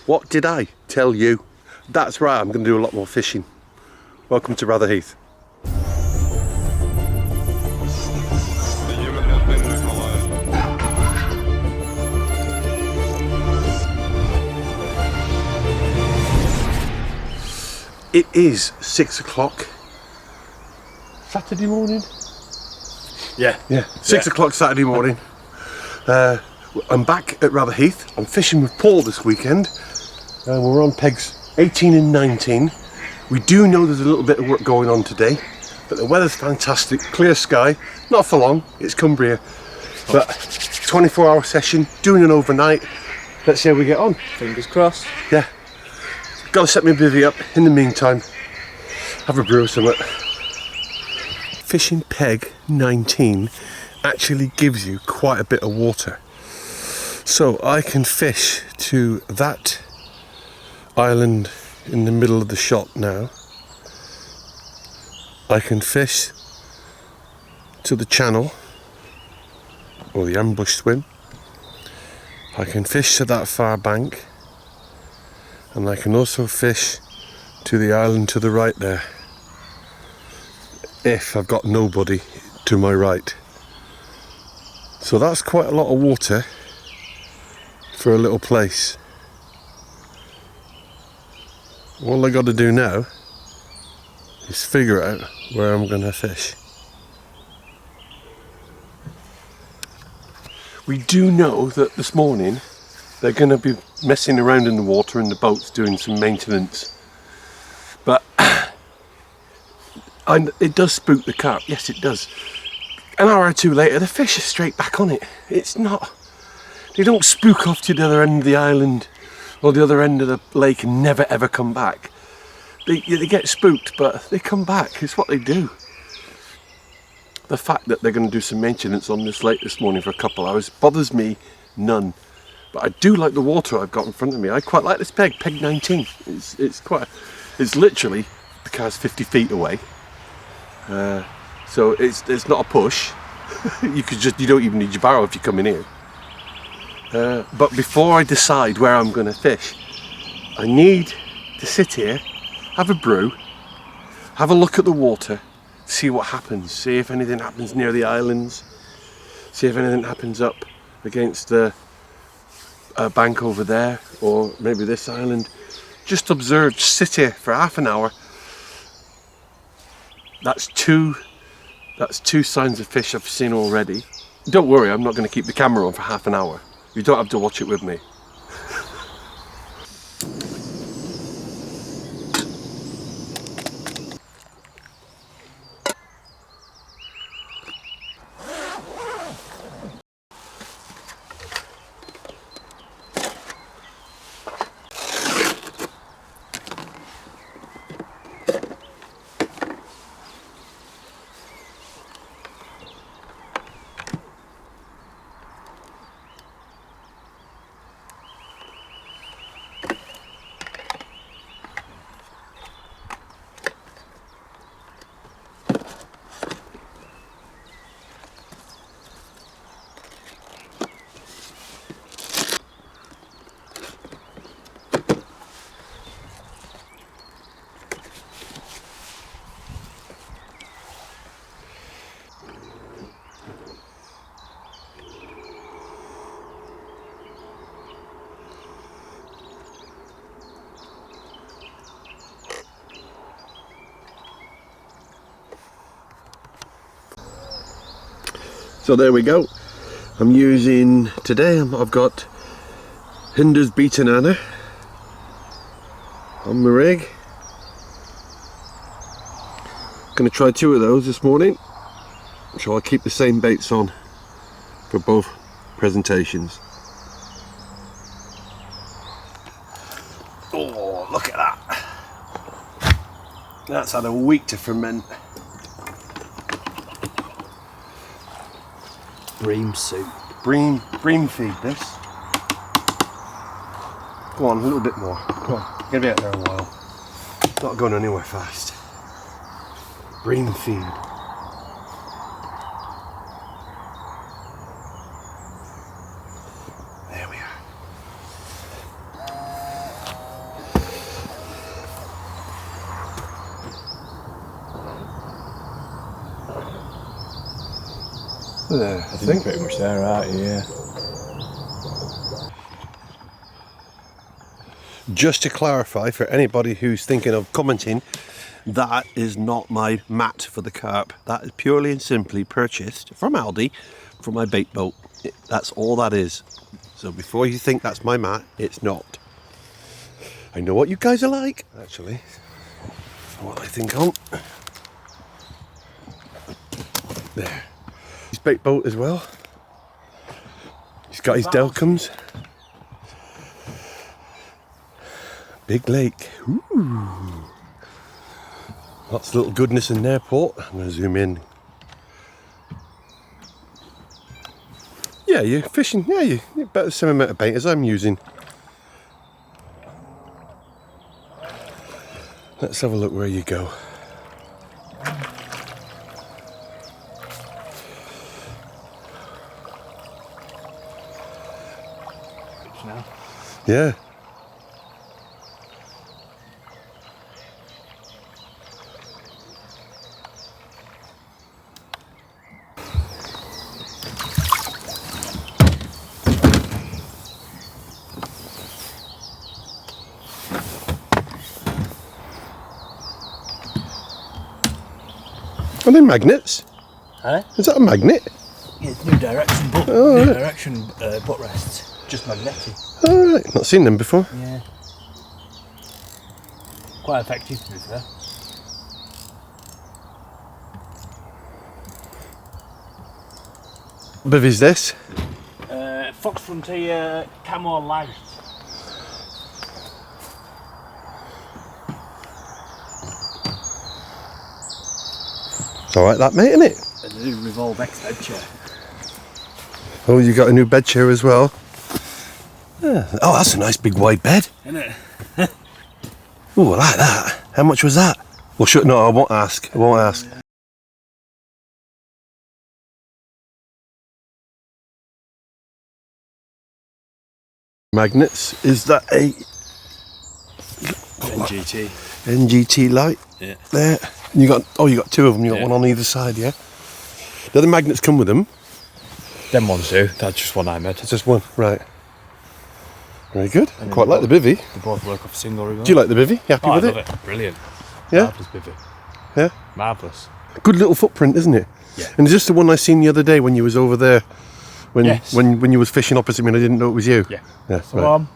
What did I tell you? That's right, I'm going to do a lot more fishing. Welcome to Rotherheath. It is 6 o'clock. Saturday morning? Yeah. 6 o'clock Saturday morning. I'm back at Rotherheath. I'm fishing with Paul this weekend. We're on pegs 18 and 19. We do know there's a little bit of work going on today, but the weather's fantastic, clear sky, not for long, it's Cumbria. But 24-hour session, doing an overnight. Let's see how we get on. Fingers crossed. Yeah. Got to set my bivvy up. In the meantime, have a brew or something. Fishing peg 19 actually gives you quite a bit of water. So I can fish to that island in the middle of the shot now. I can fish to the channel or the ambush swim. I can fish to that far bank, and I can also fish to the island to the right there if I've got nobody to my right. So that's quite a lot of water for a little place. All I got to do now is figure out where I'm going to fish. We do know that this morning they're going to be messing around in the water in the boats doing some maintenance, but it does spook the carp. Yes, it does. An hour or two later the fish are straight back on it. It's not, they don't spook off to the other end of the island or the other end of the lake and never ever come back. They get spooked, but they come back. It's what they do. The fact that they're going to do some maintenance on this lake this morning for a couple hours bothers me none. But I do like the water I've got in front of me. I quite like this peg 19. It's literally, the car's 50 feet away. So it's not a push. You don't even need your barrow if you come in here. But before I decide where I'm going to fish, I need to sit here, have a brew, have a look at the water, see what happens, see if anything happens near the islands, see if anything happens up against the bank over there, or maybe this island. Just observe, just sit here for half an hour. That's two signs of fish I've seen already. Don't worry, I'm not going to keep the camera on for half an hour. You don't have to watch it with me. So there we go. I'm using, today I've got Hinder's Beaten Anna on my rig. Gonna try two of those this morning, so I'll keep the same baits on for both presentations. Oh, look at that. That's had a week to ferment. Bream soup. Bream feed this. Go on, a little bit more. Go on, get out there a while. Not going anywhere fast. Bream feed. There we are. there, I think. Pretty much there, aren't you? Yeah. Just to clarify for anybody who's thinking of commenting, that is not my mat for the carp. That is purely and simply purchased from Aldi for my bait boat. That's all that is. So before you think that's my mat, it's not. I know what you guys are like, actually. What I think on. There. His bait boat as well. He's got his Delcums. Big lake. Ooh. Lots of little goodness in there, Port. I'm going to zoom in. Yeah, you're fishing. Yeah, you're about the same amount of bait as I'm using. Let's have a look where you go. Yeah. Are they magnets? Huh? Is that a magnet? Yeah, it's new direction, but Oh, new right. direction butt rests. Just magnetic. Alright, not seen them before. Yeah. Quite effective, to be fair. What bivvy is this? Fox Frontier Camo Light. It's alright that, mate, isn't it? And the new Revolve X bed chair. Oh, you got a new bed chair as well. Yeah. Oh, that's a nice big wide bed. Isn't it? Oh, I like that. How much was that? Well, no, I won't ask. I won't ask. Magnets. Is that a NGT. NGT light? Yeah. There. And you got two of them. You got Yeah. one on either side, yeah. Do the magnets come with them? Them ones do. That's just one I made. It's just one, right? Very good. And Quite then like the bivvy. They both work off a single remote. Do you like the bivvy? You happy Oh, with I it? love it. Brilliant. Yeah. Marvellous bivvy. Yeah. Marvellous. Good little footprint, isn't it? Yeah. And is this the one I seen the other day when you was over there? Yes. When you was fishing opposite me and I didn't know it was you? Yeah. Yeah. So Right.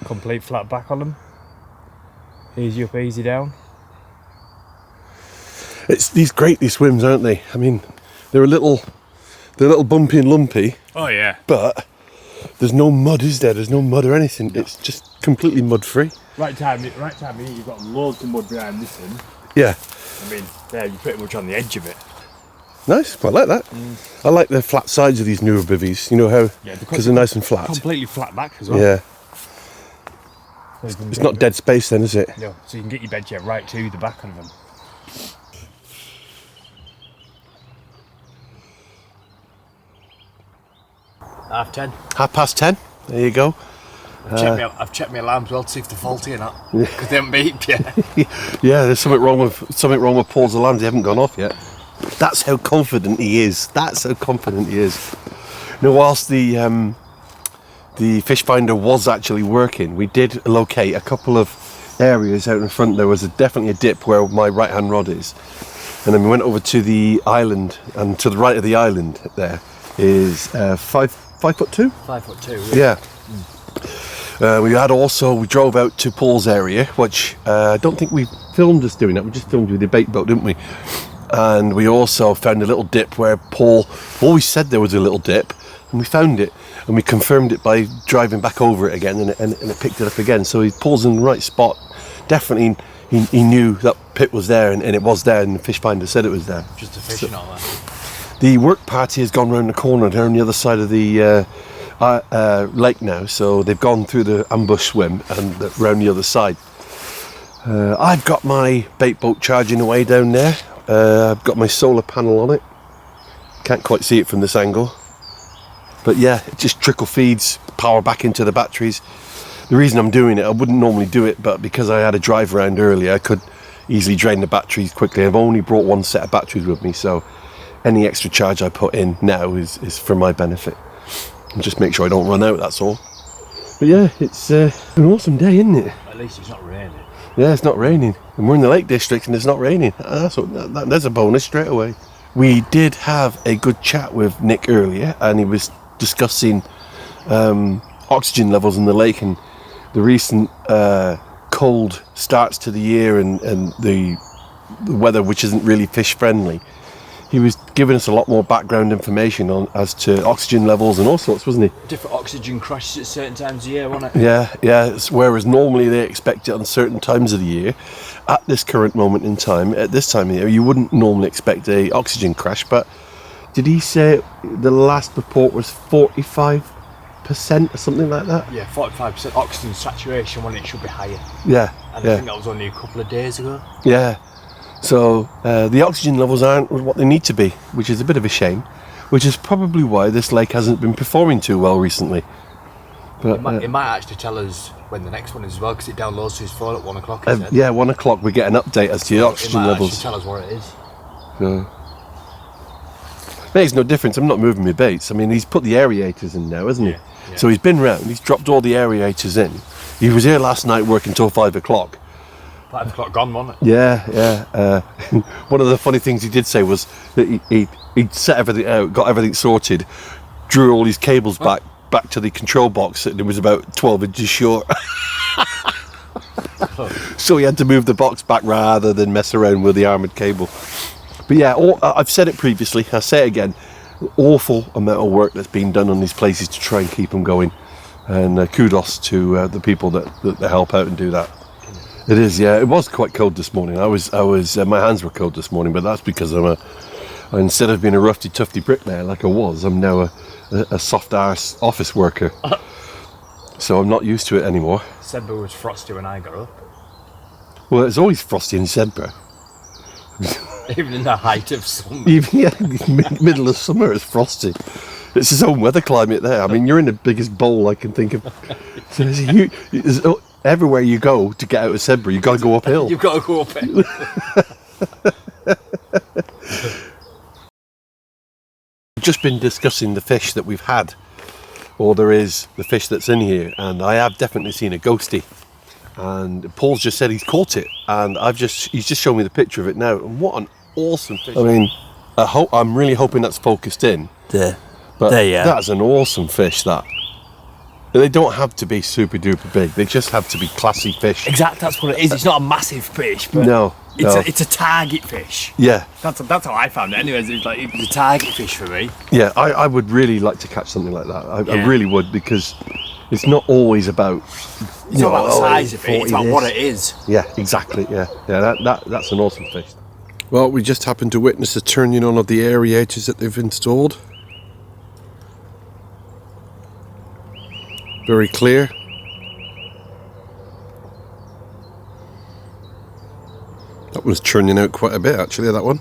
complete flat back on them. Easy up, easy down. It's these swims, aren't they? I mean, they're a little bumpy and lumpy, Oh yeah. but there's no mud, is there? There's no mud or anything. It's just completely mud free. Right time here, you've got loads of mud behind this one. Yeah. I mean, there you're pretty much on the edge of it. Nice. Quite like that. I like the flat sides of these newer bivvies. You know how? Yeah, Because they're nice and flat. Completely flat back as well. Yeah. So you can It's get not your- dead space then, is it? No, so you can get your bed chair right to the back of them. Half 10. 10:30. There you go. I've checked my alarms well to see if they're faulty or not. Because they haven't beeped yet. Yeah, there's something wrong with Paul's alarms. They haven't gone off yet. That's how confident he is. Now, whilst the fish finder was actually working, we did locate a couple of areas out in front. There was definitely a dip where my right hand rod is, and then we went over to the island, and to the right of the island there is 5'2". 5'2". Yeah. We drove out to Paul's area, which I don't think we filmed us doing that. We just filmed with the bait boat, didn't we? And we also found a little dip where Paul always said there was a little dip, and we found it, and we confirmed it by driving back over it again, and it picked it up again. So Paul's in the right spot. Definitely, he knew that pit was there, and it was there, and the fish finder said it was there. Just a fish and all that. The work party has gone round the corner. They're on the other side of the lake now, so they've gone through the ambush swim and round the other side. I've got my bait boat charging away down there. I've got my solar panel on it. Can't quite see it from this angle, but yeah, it just trickle feeds power back into the batteries. The reason I'm doing it, I wouldn't normally do it, but because I had a drive around earlier, I could easily drain the batteries quickly. I've only brought one set of batteries with me, so any extra charge I put in now is for my benefit. And just make sure I don't run out, that's all. But yeah, it's an awesome day, isn't it? At least it's not raining. Yeah, it's not raining. And we're in the Lake District and it's not raining. There's a bonus straight away. We did have a good chat with Nick earlier, and he was discussing oxygen levels in the lake and the recent cold starts to the year and the weather, which isn't really fish friendly. He was giving us a lot more background information on as to oxygen levels and all sorts, wasn't he? Different oxygen crashes at certain times of year, wasn't it? Yeah. Whereas normally they expect it on certain times of the year. At this current moment in time, at this time of year, you wouldn't normally expect a oxygen crash. But did he say the last report was 45% or something like that? Yeah, 45% oxygen saturation when it should be higher. Yeah. And I think that was only a couple of days ago. Yeah. So the oxygen levels aren't what they need to be, which is a bit of a shame, which is probably why this lake hasn't been performing too well recently. But it might actually tell us when the next one is as well, because it downloads to his phone at 1 o'clock. Yeah, 1 o'clock we get an update as to the oxygen levels. It might actually tell us what it is. So, makes no difference. I'm not moving my baits. I mean, he's put the aerators in now, hasn't he? Yeah. So he's been round. He's dropped all the aerators in. He was here last night working till 5 o'clock. 5 o'clock gone, wasn't it? Yeah. One of the funny things he did say was that he'd set everything out, got everything sorted, drew all his cables back to the control box, and it was about 12 inches short. So he had to move the box back rather than mess around with the armoured cable. But yeah, I've said it previously, I'll say it again, awful amount of work that's been done on these places to try and keep them going. And kudos to the people that help out and do that. It is, yeah. It was quite cold this morning. I was. My hands were cold this morning, but that's because instead of being a roughy, tufty bricklayer like I was, I'm now a soft arse office worker. So I'm not used to it anymore. Sedbergh was frosty when I got up. Well, it's always frosty in Sedbergh. Even in the height of summer. Middle of summer, it's frosty. It's his own weather climate there. I mean, you're in the biggest bowl I can think of. So everywhere you go to get out of Sedbergh, you've got to go uphill. You've got to go uphill. We've just been discussing the fish that we've had, or there is the fish that's in here, and I have definitely seen a ghostie. And Paul's just said he's caught it, and he's just shown me the picture of it now. And what an awesome fish! I mean, I'm really hoping that's focused in. There. But There, yeah. That's an awesome fish, that. They don't have to be super duper big. They just have to be classy fish. Exactly, that's what it is. It's not a massive fish, but No. it's a target fish. Yeah. That's how I found it. Anyways, it's a target fish for me. Yeah, I would really like to catch something like that. I Yeah. really would, because it's not always about... It's not about the size of it, it's about what it is. Yeah, exactly, yeah. That's an awesome fish. Well, we just happened to witness the turning on of the aerators that they've installed. Very clear. That one's churning out quite a bit, actually, that one.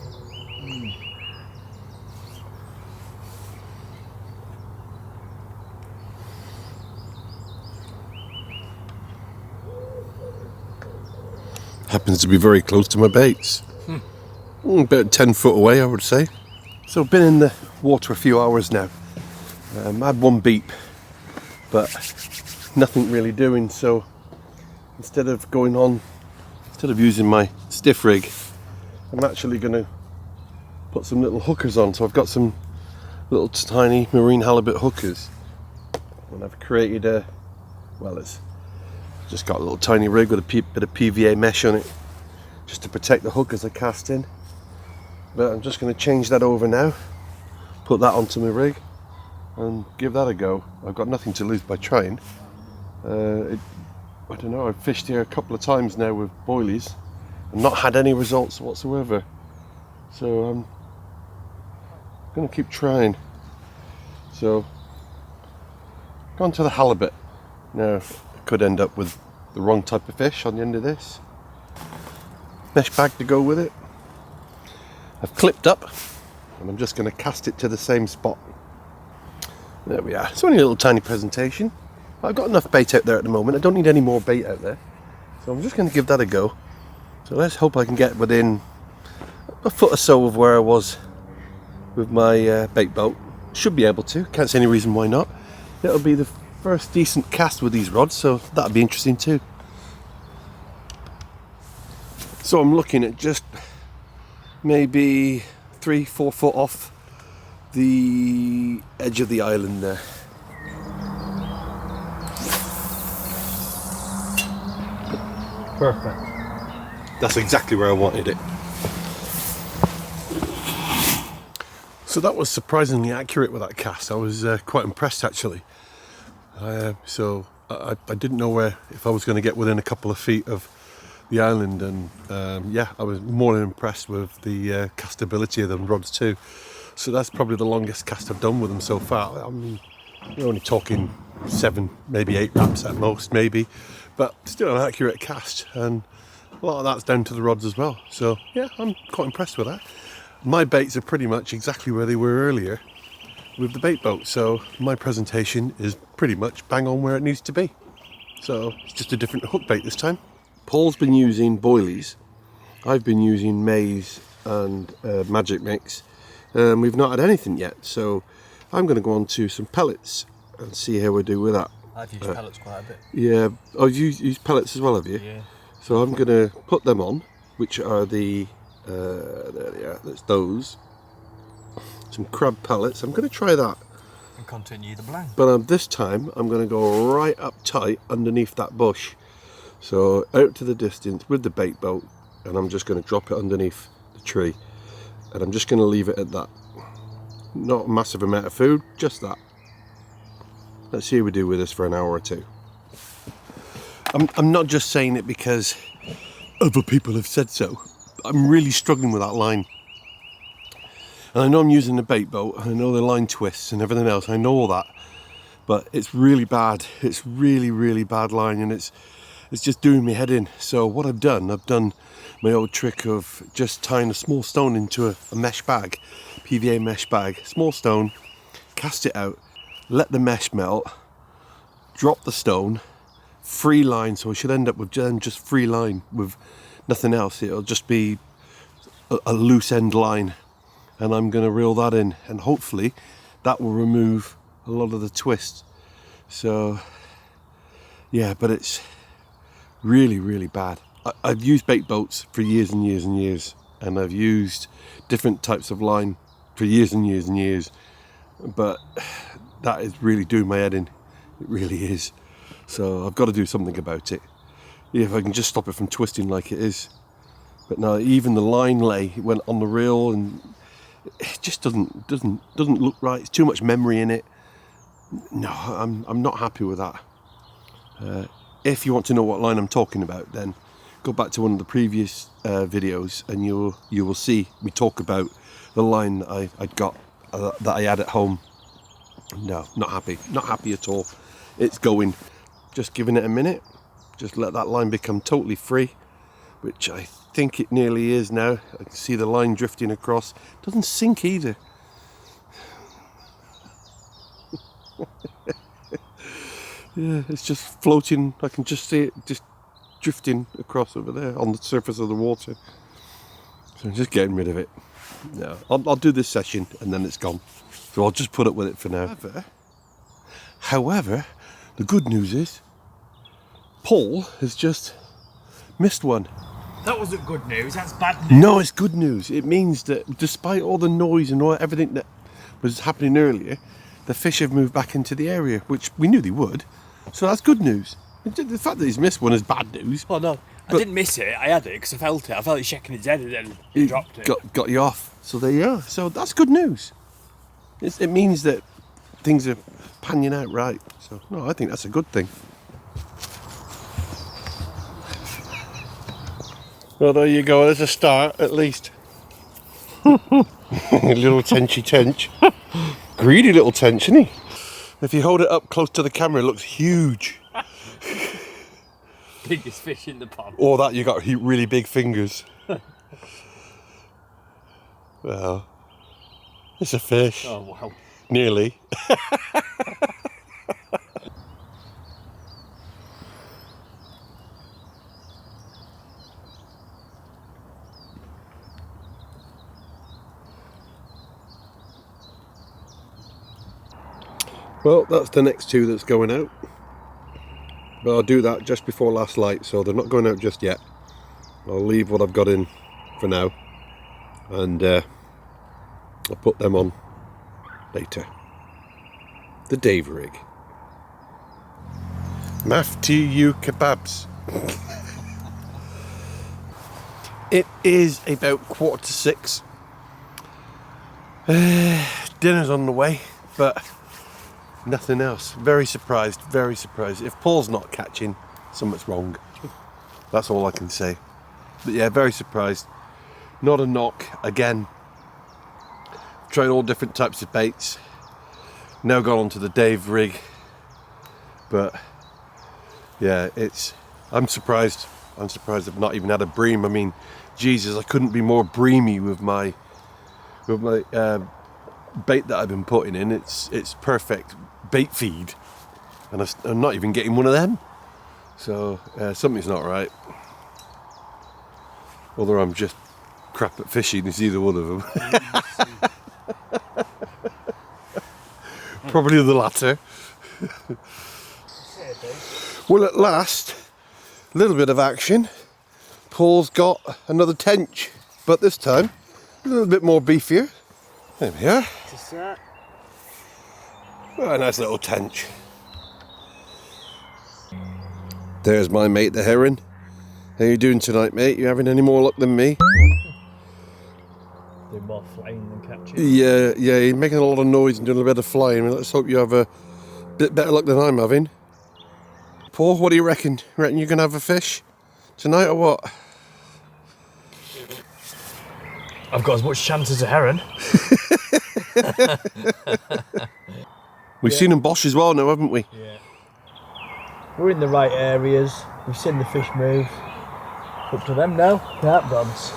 Happens to be very close to my baits. About 10 foot away, I would say. So I've been in the water a few hours now. I had one beep, but nothing really doing. So instead of using my stiff rig, I'm actually going to put some little hookers on. So I've got some little tiny marine halibut hookers, and I've created it's just got a little tiny rig with a bit of PVA mesh on it, just to protect the hook as I cast in. But I'm just going to change that over now, put that onto my rig, and give that a go. I've got nothing to lose by trying. I don't know, I've fished here a couple of times now with boilies and not had any results whatsoever. So I'm going to keep trying. So, gone to the halibut. Now, I could end up with the wrong type of fish on the end of this. Mesh bag to go with it. I've clipped up, and I'm just going to cast it to the same spot. There we are. It's only a little tiny presentation. I've got enough bait out there at the moment. I don't need any more bait out there. So I'm just going to give that a go. So let's hope I can get within a foot or so of where I was with my bait boat. Should be able to, can't see any reason why not. It'll be the first decent cast with these rods, so that'll be interesting too. So I'm looking at just maybe 3-4 foot off the edge of the island there. Perfect. That's exactly where I wanted it. So that was surprisingly accurate with that cast. I was quite impressed actually. So I didn't know if I was going to get within a couple of feet of the island, and yeah, I was more than impressed with the castability of them rods too. So that's probably the longest cast I've done with them so far. I mean, you're only talking 7, maybe 8 wraps at most, maybe, but still an accurate cast, and a lot of that's down to the rods as well. So yeah, I'm quite impressed with that. My baits are pretty much exactly where they were earlier with the bait boat, so my presentation is pretty much bang on where it needs to be. So it's just a different hook bait this time. Paul's been using boilies, I've been using maize and magic mix. We've not had anything yet, so I'm going to go on to some pellets and see how we do with that. I've used pellets quite a bit. Yeah, oh, you use pellets as well, have you? Yeah. So I'm going to put them on, which are the, there they are, that's those. Some crab pellets, I'm going to try that. And continue the blank. But this time I'm going to go right up tight underneath that bush. So out to the distance with the bait boat, and I'm just going to drop it underneath the tree. And I'm just going to leave it at that. Not a massive amount of food, just that. Let's see how we do with this for an hour or two. I'm not just saying it because other people have said so. I'm really struggling with that line. And I know I'm using the bait boat, and I know the line twists and everything else, I know all that. But it's really bad. It's really, really bad line, and it's just doing me head in. So what I've done my old trick of just tying a small stone into a mesh bag, PVA mesh bag, small stone, cast it out, let the mesh melt, drop the stone, free line, so I should end up with just free line with nothing else. It'll just be a loose end line, and I'm going to reel that in, and hopefully that will remove a lot of the twist. So yeah, but it's really, really bad. I've used bait boats for years and years and years, and I've used different types of line for years and years and years, but that is really doing my head in. It really is. So I've got to do something about it. If I can just stop it from twisting like it is. But no, even the line lay, it went on the reel, and it just doesn't look right. It's too much memory in it. No, I'm not happy with that. If you want to know what line I'm talking about, then go back to one of the previous videos, and you will see me talk about the line that I got that I had at home. No, not happy at all. It's going. Just giving it a minute. Just let that line become totally free, which I think it nearly is now. I can see the line drifting across. Doesn't sink either. Yeah, it's just floating. I can just see it just drifting across over there on the surface of the water. So I'm just getting rid of it. No, I'll do this session and then it's gone. So I'll just put up with it for now. However, the good news is Paul has just missed one. That wasn't good news, that's bad news. No, it's good news. It means that despite all the noise and everything that was happening earlier, the fish have moved back into the area, which we knew they would. So that's good news. The fact that he's missed one is bad news. Oh no, I didn't miss it, I had it because I felt it. I felt it shaking its head and then he dropped it. Got you off. So there you are. So that's good news. It means that things are panning out right. So no, I think that's a good thing. Well, there you go. There's a start, at least. Little tenchy tench. Greedy little tench, isn't he? If you hold it up close to the camera, it looks huge. Biggest fish in the pond. Or that you got really big fingers. Well, it's a fish. Oh wow. Nearly. Well, that's the next two that's going out. But I'll do that just before last light, so they're not going out just yet. I'll leave what I've got in for now, and I'll put them on later. The Dave rig. Math to you kebabs. It is about 5:45. Dinner's on the way, but nothing else. Very surprised, very surprised. If Paul's not catching, something's wrong. That's all I can say. But yeah, very surprised. Not a knock again. Tried all different types of baits. Now gone onto the Dave rig. But yeah, I'm surprised. I'm surprised I've not even had a bream. I mean, Jesus, I couldn't be more breamy with my bait that I've been putting in. It's perfect bait feed, and I'm not even getting one of them. So something's not right. Whether I'm just crap at fishing, it's either one of them. Probably the latter. Well, at last, a little bit of action. Paul's got another tench, but this time a little bit more beefier. There we are. Just that. Oh, a nice little tench. There's my mate, the heron. How you doing tonight, mate? You having any more luck than me? Do more flying than catching. Yeah, you're making a lot of noise and doing a bit of flying. Let's hope you have a bit better luck than I'm having. Paul, what do you reckon? Reckon you're going to have a fish tonight or what? I've got as much chance as a heron. We've seen them bosh as well now, haven't we? Yeah. We're in the right areas. We've seen the fish move. Up to them now. Carp gods.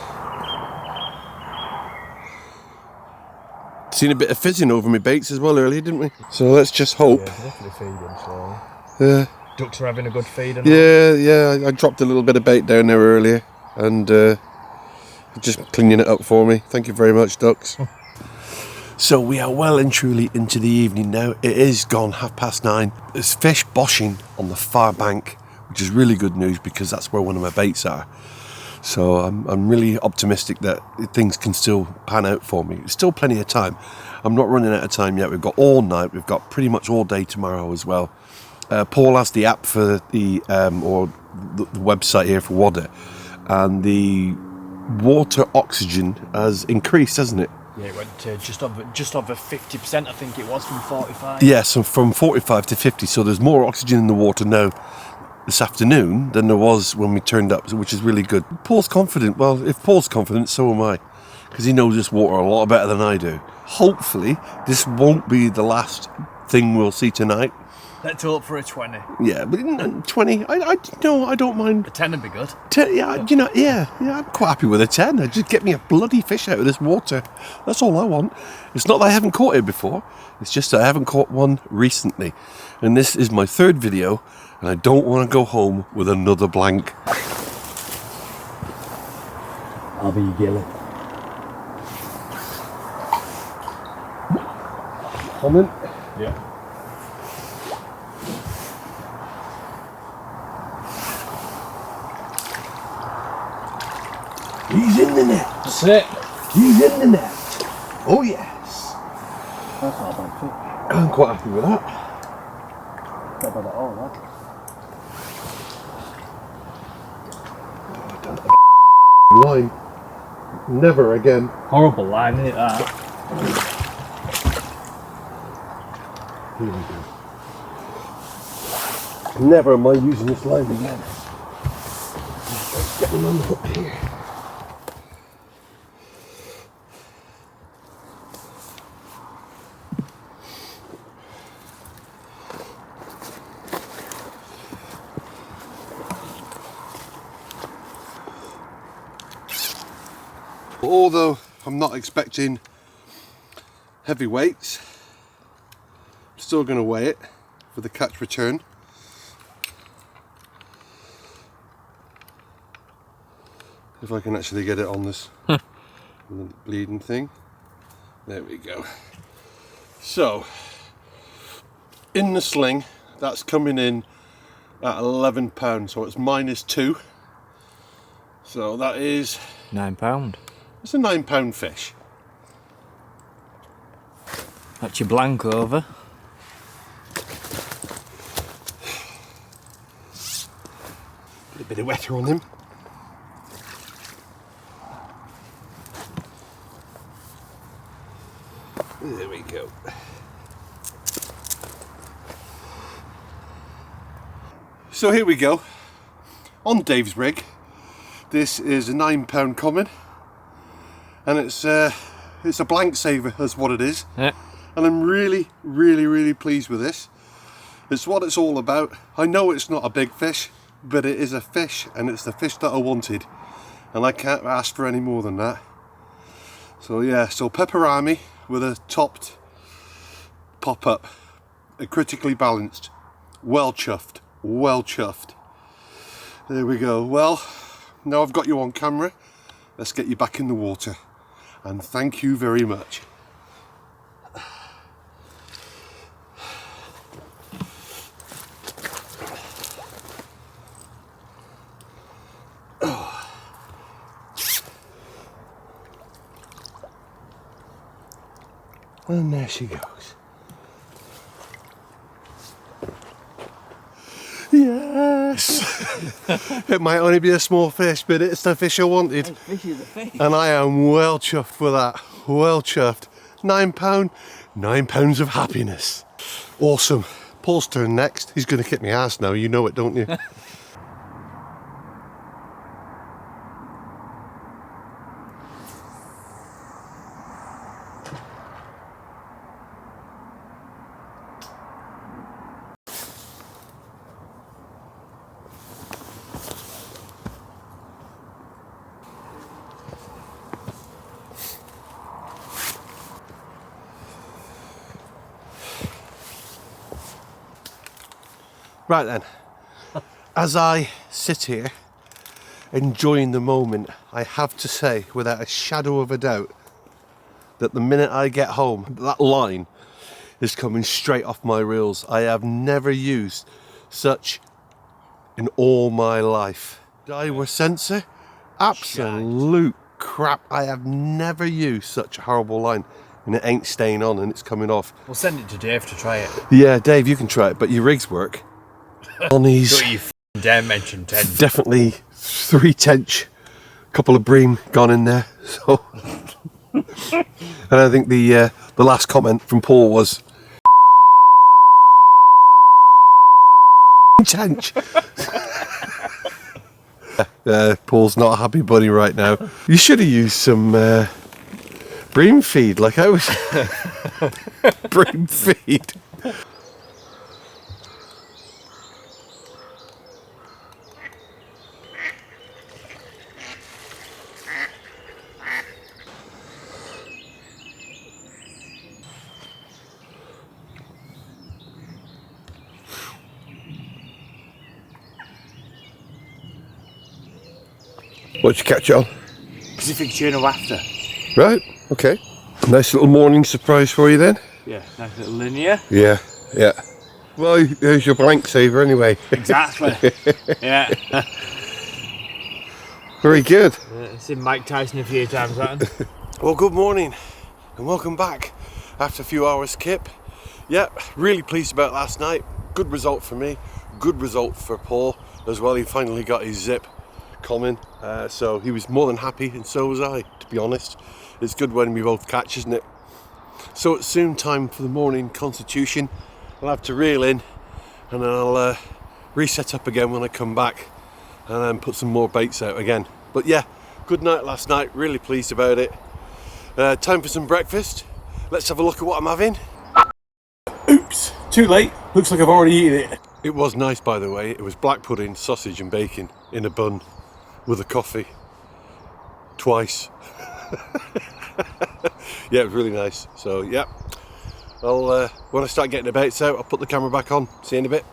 Seen a bit of fizzing over my baits as well earlier, didn't we? So let's just hope. Yeah, definitely feeding slowly. Yeah. Ducks are having a good feed. And Yeah. I dropped a little bit of bait down there earlier, and just cleaning it up for me. Thank you very much, ducks. So we are well and truly into the evening now. It is gone 9:30. There's fish boshing on the far bank, which is really good news because that's where one of my baits are. So I'm really optimistic that things can still pan out for me. There's still plenty of time. I'm not running out of time yet. We've got all night. We've got pretty much all day tomorrow as well. Paul has the app for the website here for Wadder, and the water oxygen has increased, hasn't it? Yeah, it went to just over 50%, I think it was, from 45. Yeah, so from 45 to 50. So there's more oxygen in the water now this afternoon than there was when we turned up, which is really good. Paul's confident. Well, if Paul's confident, so am I, because he knows this water a lot better than I do. Hopefully, this won't be the last thing we'll see tonight. Let's hope for a 20. Yeah, but 20, I don't mind. A 10 would be good. 10, yeah, I'm quite happy with a 10. Just get me a bloody fish out of this water. That's all I want. It's not that I haven't caught it before. It's just that I haven't caught one recently. And this is my third video, and I don't want to go home with another blank. I'll be gilly. Comment? Yeah. He's in the net. That's it. He's in the net. Oh yes. That's not a bad fish. I'm quite happy with that. Not bad at all, that. Line. Never again. Horrible line, isn't it, that? Here we go. Never am I using this line again. Let's get them on the hook here. Although I'm not expecting heavy weights, I'm still going to weigh it for the catch return. If I can actually get it on this bleeding thing. There we go. So in the sling, that's coming in at £11, so it's -2. So that is £9. it's a £9 fish. That's your blank over. Put a bit of wetter on him. There we go. So here we go, on Dave's rig. This is a £9 common, and it's a blank saver, that's what it is. Yeah. And I'm really pleased with this. It's what it's all about. I know it's not a big fish, but it is a fish, and it's the fish that I wanted, and I can't ask for any more than that. So yeah, so pepperami with a topped pop-up, critically balanced, well chuffed. Well chuffed. There we go. Well, now I've got you on camera, let's get you back in the water, and thank you very much. And there she goes. Yes! It might only be a small fish, but it's the fish I wanted. Fish is a fish. And I am well chuffed with that. Well chuffed. £9, £9 of happiness. Awesome. Paul's turn next. He's going to kick my ass now, you know it, don't you? Right then, as I sit here enjoying the moment, I have to say without a shadow of a doubt that the minute I get home, that line is coming straight off my reels. I have never used such in all my life. Diver sensor, absolute crap. I have never used such a horrible line, and it ain't staying on and it's coming off. We'll send it to Dave to try it. Yeah, Dave, you can try it, but your rigs work. On these, Don't you dare mention 10. definitely 3 tench, couple of bream gone in there. So, and I think the last comment from Paul was tench. Paul's not a happy bunny right now. You should have used some bream feed, like I was. Bream feed. What'd you catch on? Pacific tuna after. Right, okay. Nice little morning surprise for you then. Yeah, nice little linear. Yeah, yeah. Well, there's your blank saver anyway. Exactly. Yeah. Very good. I've seen Mike Tyson a few times, that one. Well, good morning and welcome back after a few hours kip. Yeah, really pleased about last night. Good result for me, good result for Paul as well. He finally got his zip common, so he was more than happy, and so was I, to be honest. It's good when we both catch, isn't it? So it's soon time for the morning constitution. I'll have to reel in and then I'll reset up again when I come back and then put some more baits out again. But yeah, good night last night, really pleased about it. Time for some breakfast. Let's have a look at what I'm having. Oops, too late. Looks like I've already eaten it. It was nice, by the way. It was black pudding, sausage and bacon in a bun with a coffee. Twice. Yeah, it was really nice. So yeah, I'll when I start getting the baits out, I'll put the camera back on. See you in a bit.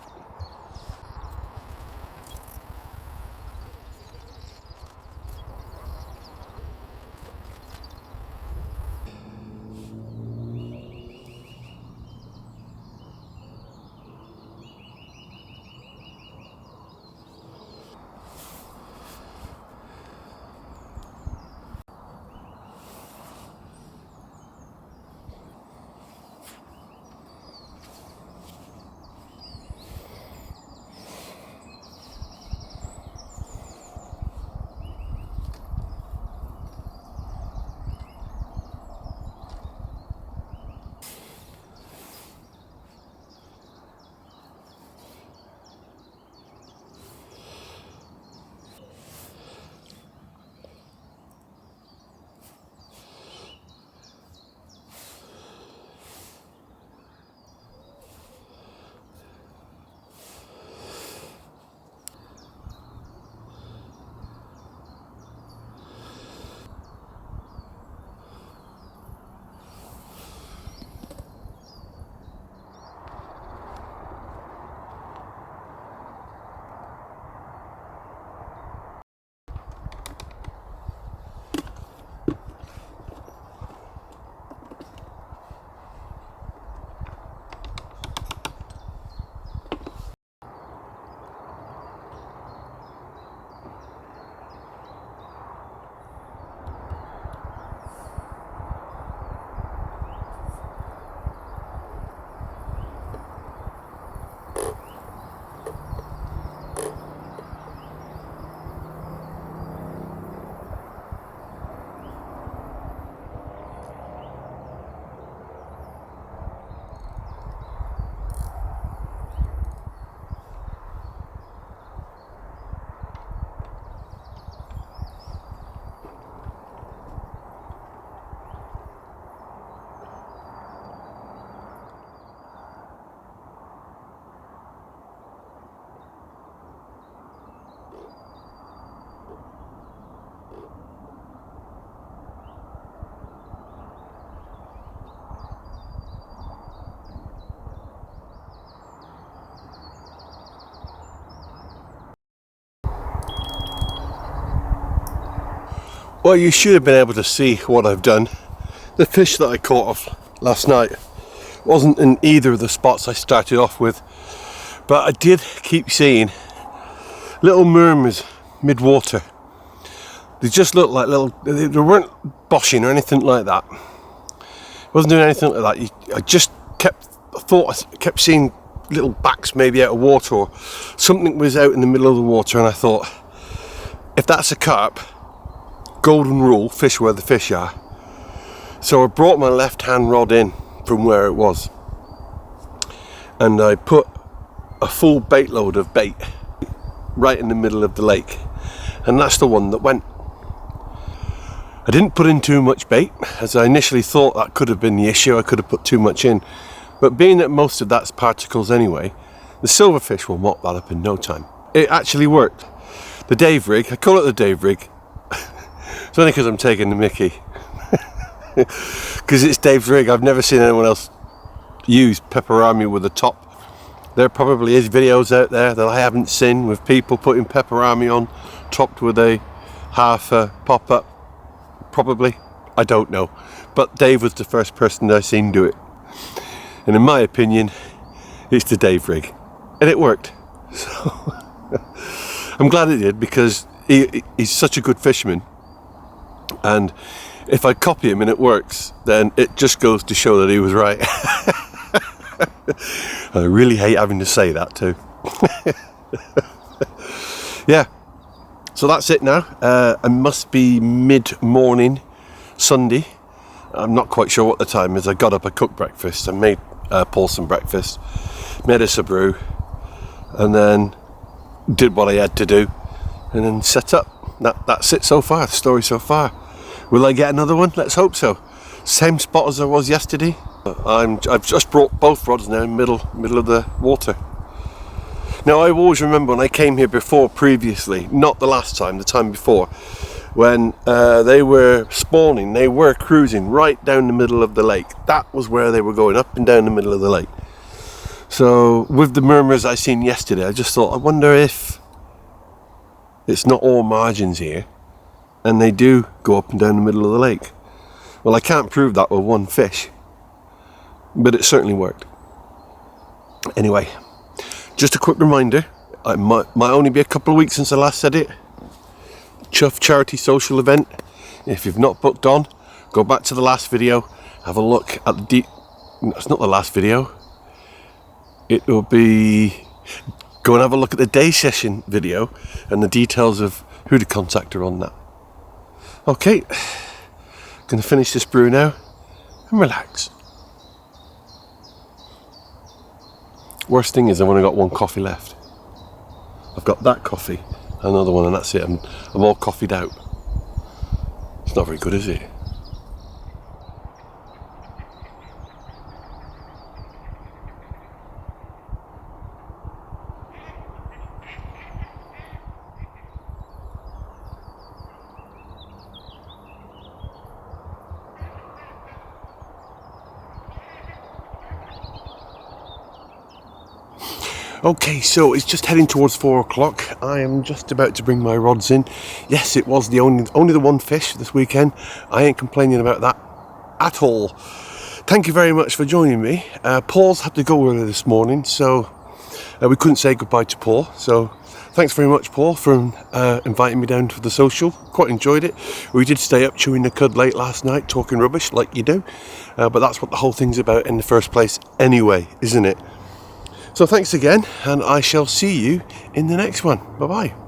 Well, you should have been able to see what I've done. The fish that I caught off last night wasn't in either of the spots I started off with, but I did keep seeing little murmurs mid-water. They just looked like little, they weren't boshing or anything like that. Wasn't doing anything like that. I just kept seeing little backs maybe out of water, or something was out in the middle of the water, and I thought, if that's a carp, golden rule, fish where the fish are. So I brought my left hand rod in from where it was, and I put a full bait load of bait right in the middle of the lake, and that's the one that went. I didn't put in too much bait, as I initially thought that could have been the issue. I could have put too much in, but being that most of that's particles anyway, the silverfish will mop that up in no time. It actually worked. The Dave rig, I call it the Dave rig. It's only because I'm taking the mickey. Because it's Dave's rig. I've never seen anyone else use pepperami with a top. There probably is videos out there that I haven't seen with people putting pepperami on, topped with a half pop-up. Probably. I don't know. But Dave was the first person that I seen do it. And in my opinion, it's the Dave rig. And it worked. So I'm glad it did, because he's such a good fisherman. And if I copy him and it works, then it just goes to show that he was right. I really hate having to say that too. Yeah, so that's it now. It must be mid-morning Sunday. I'm not quite sure what the time is. I got up, I cooked breakfast, I made Paul some breakfast, made us a brew, and then did what I had to do, and then set up. That's it so far, the story so far. Will I get another one? Let's hope so. Same spot as I was yesterday. I've just brought both rods now in middle of the water. Now I always remember when I came here before previously, not the last time, the time before, when they were spawning, they were cruising right down the middle of the lake. That was where they were going, up and down the middle of the lake. So with the murmurs I seen yesterday, I just thought, I wonder if it's not all margins here, and they do go up and down the middle of the lake. Well, I can't prove that with one fish, but it certainly worked. Anyway, just a quick reminder, it might only be a couple of weeks since I last said it. Chuff charity social event. If you've not booked on, go back to the last video, have a look at the it's not the last video. It will be, go and have a look at the day session video and the details of who to contact are on that. Okay, gonna finish this brew now and relax. Worst thing is I've only got one coffee left. I've got that coffee, another one, and that's it. I'm all coffeeed out. It's not very good, is it? Okay, so it's just heading towards 4 o'clock. I am just about to bring my rods in. Yes, it was the only the one fish this weekend. I ain't complaining about that at all. Thank you very much for joining me. Paul's had to go early this morning, so we couldn't say goodbye to Paul. So thanks very much, Paul, for inviting me down for the social. Quite enjoyed it. We did stay up chewing the cud late last night, talking rubbish like you do. But that's what the whole thing's about in the first place anyway, isn't it? So thanks again, and I shall see you in the next one. Bye-bye.